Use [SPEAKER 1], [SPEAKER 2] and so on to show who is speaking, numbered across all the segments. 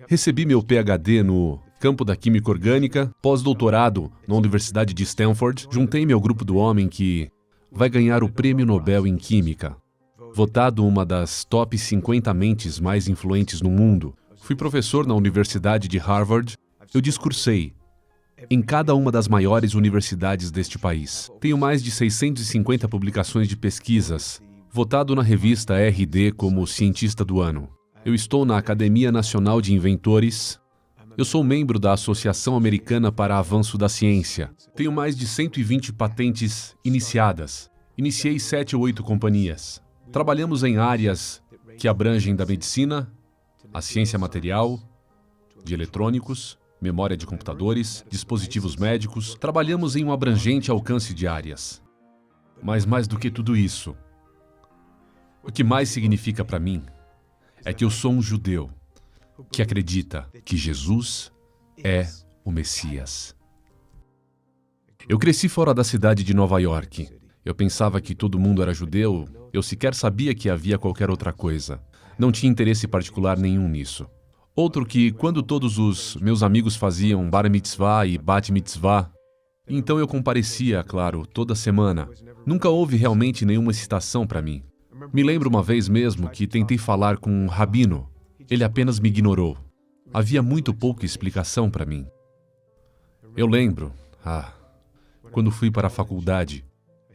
[SPEAKER 1] Recebi meu PhD no campo da química orgânica, pós-doutorado na Universidade de Stanford. Juntei-me ao grupo do homem que vai ganhar o Prêmio Nobel em Química, votado uma das top 50 mentes mais influentes no mundo. Fui professor na Universidade de Harvard. Eu discursei em cada uma das maiores universidades deste país. Tenho mais de 650 publicações de pesquisas, votado na revista RD como cientista do ano. Eu estou na Academia Nacional de Inventores. Eu sou membro da Associação Americana para Avanço da Ciência. Tenho mais de 120 patentes iniciadas. Iniciei 7 ou 8 companhias. Trabalhamos em áreas que abrangem da medicina, a ciência material, de eletrônicos, memória de computadores, dispositivos médicos. Trabalhamos em um abrangente alcance de áreas. Mas mais do que tudo isso, o que mais significa para mim é que eu sou um judeu que acredita que Jesus é o Messias. Eu cresci fora da cidade de Nova York. Eu pensava que todo mundo era judeu. Eu sequer sabia que havia qualquer outra coisa. Não tinha interesse particular nenhum nisso. Outro que, quando todos os meus amigos faziam bar mitzvah e bat mitzvah, então eu comparecia, claro, toda semana. Nunca houve realmente nenhuma excitação para mim. Me lembro uma vez mesmo que tentei falar com um rabino. Ele apenas me ignorou. Havia muito pouca explicação para mim. Eu lembro, quando fui para a faculdade,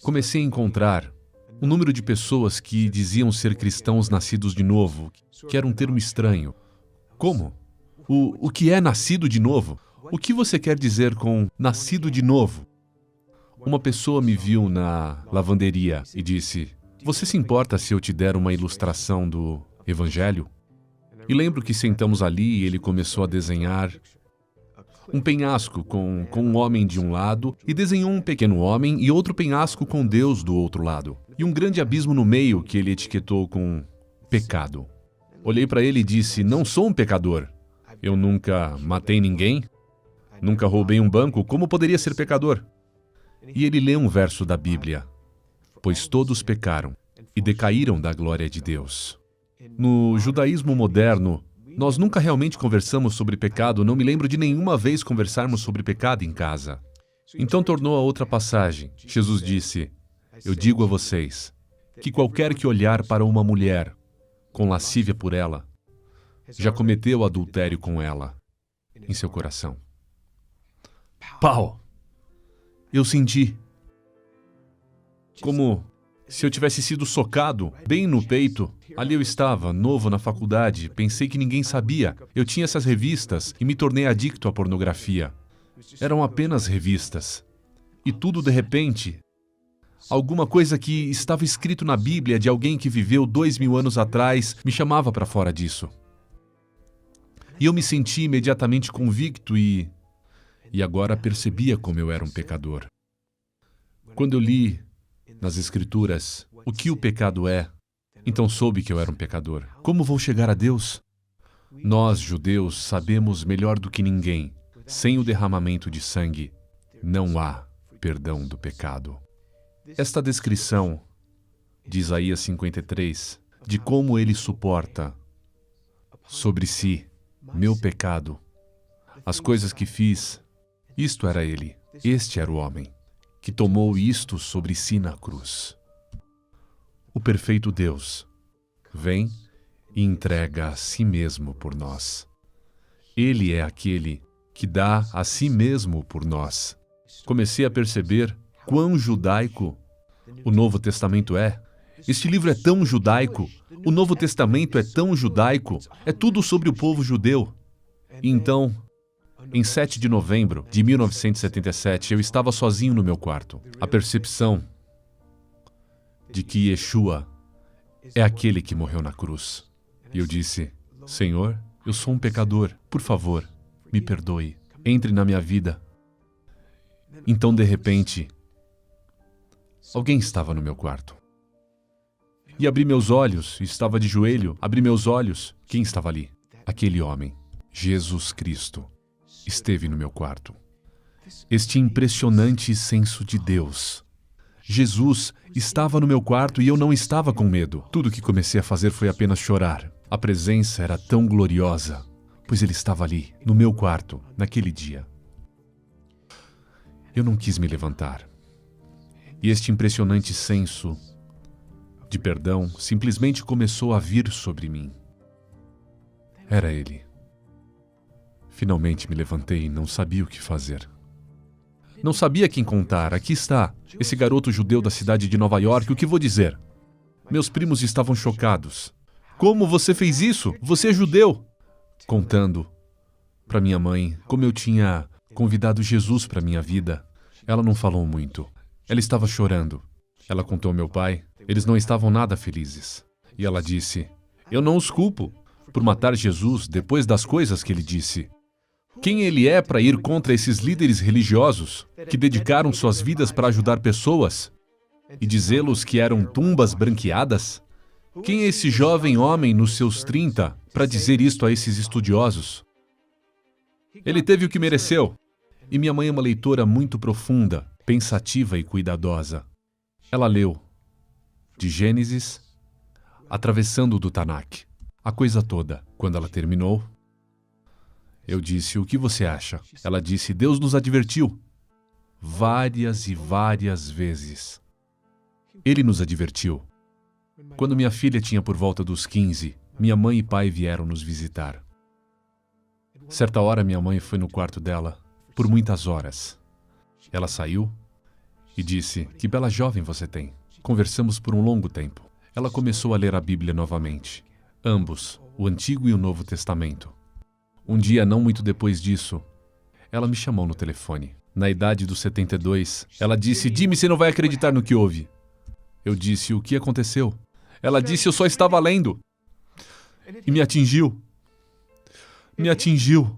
[SPEAKER 1] comecei a encontrar um número de pessoas que diziam ser cristãos nascidos de novo, que era um termo estranho. Como? O que é nascido de novo? O que você quer dizer com nascido de novo? Uma pessoa me viu na lavanderia e disse: "Você se importa se eu te der uma ilustração do Evangelho?" E lembro que sentamos ali e ele começou a desenhar um penhasco com um homem de um lado e desenhou um pequeno homem e outro penhasco com Deus do outro lado. E um grande abismo no meio que ele etiquetou com pecado. Olhei para ele e disse: "Não sou um pecador. Eu nunca matei ninguém, nunca roubei um banco, como poderia ser pecador?" E ele leu um verso da Bíblia: "Pois todos pecaram e decaíram da glória de Deus." No judaísmo moderno, nós nunca realmente conversamos sobre pecado. Não me lembro de nenhuma vez conversarmos sobre pecado em casa. Então tornou a outra passagem. Jesus disse: "Eu digo a vocês que qualquer que olhar para uma mulher com lascívia por ela, já cometeu adultério com ela em seu coração." Pau! Eu senti como se eu tivesse sido socado bem no peito. Ali eu estava, novo na faculdade, pensei que ninguém sabia. Eu tinha essas revistas e me tornei adicto à pornografia. Eram apenas revistas. E tudo de repente, alguma coisa que estava escrito na Bíblia de alguém que viveu 2000 anos atrás, me chamava para fora disso. E eu me senti imediatamente convicto e agora percebia como eu era um pecador. Quando eu li nas Escrituras o que o pecado é, então soube que eu era um pecador. Como vou chegar a Deus? Nós, judeus, sabemos melhor do que ninguém, sem o derramamento de sangue, não há perdão do pecado. Esta descrição de Isaías 53, de como ele suporta sobre si meu pecado, as coisas que fiz, isto era ele, este era o homem, que tomou isto sobre si na cruz. O perfeito Deus vem e entrega a si mesmo por nós. Ele é aquele que dá a si mesmo por nós. Comecei a perceber quão judaico o Novo Testamento é. Este livro é tão judaico, o Novo Testamento é tão judaico, é tudo sobre o povo judeu. E então, em 7 de novembro de 1977, eu estava sozinho no meu quarto. A percepção de que Yeshua é aquele que morreu na cruz. E eu disse: "Senhor, eu sou um pecador, por favor, me perdoe, entre na minha vida." Então, de repente, alguém estava no meu quarto. E abri meus olhos, estava de joelho, abri meus olhos. Quem estava ali? Aquele homem, Jesus Cristo, esteve no meu quarto. Este impressionante senso de Deus. Jesus estava no meu quarto e eu não estava com medo. Tudo que comecei a fazer foi apenas chorar. A presença era tão gloriosa. pois ele estava ali, no meu quarto, naquele dia. Eu não quis me levantar. E este impressionante senso de perdão simplesmente começou a vir sobre mim. Era ele. Finalmente me levantei e não sabia o que fazer. Não sabia quem contar. Aqui está, esse garoto judeu da cidade de Nova York, o que vou dizer? Meus primos estavam chocados. Como você fez isso? Você é judeu! Contando para minha mãe como eu tinha convidado Jesus para minha vida. Ela não falou muito. Ela estava chorando. Ela contou ao meu pai. Eles não estavam nada felizes. E ela disse, eu não os culpo por matar Jesus depois das coisas que ele disse. Quem ele é para ir contra esses líderes religiosos que dedicaram suas vidas para ajudar pessoas e dizê-los que eram tumbas branqueadas? Quem é esse jovem homem nos seus 30 para dizer isto a esses estudiosos? Ele teve o que mereceu. E minha mãe é uma leitora muito profunda, pensativa e cuidadosa. Ela leu de Gênesis, atravessando do Tanakh, a coisa toda. Quando ela terminou, eu disse, o que você acha? Ela disse, Deus nos advertiu. Várias e várias vezes. Ele nos advertiu. Quando minha filha tinha por volta dos 15, minha mãe e pai vieram nos visitar. Certa hora, minha mãe foi no quarto dela, por muitas horas. Ela saiu e disse, que bela jovem você tem. Conversamos por um longo tempo. Ela começou a ler a Bíblia novamente. Ambos, o Antigo e o Novo Testamento. Um dia, não muito depois disso, ela me chamou no telefone. Na idade dos 72, ela disse, Jimmy, você não vai acreditar no que houve. Eu disse, o que aconteceu? Ela disse, eu só estava lendo. E me atingiu. Me atingiu.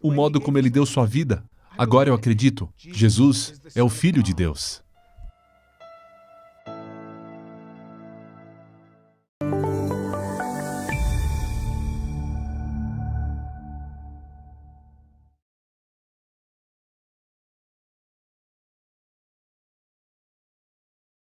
[SPEAKER 1] O modo como ele deu sua vida. Agora eu acredito. Jesus é o Filho de Deus.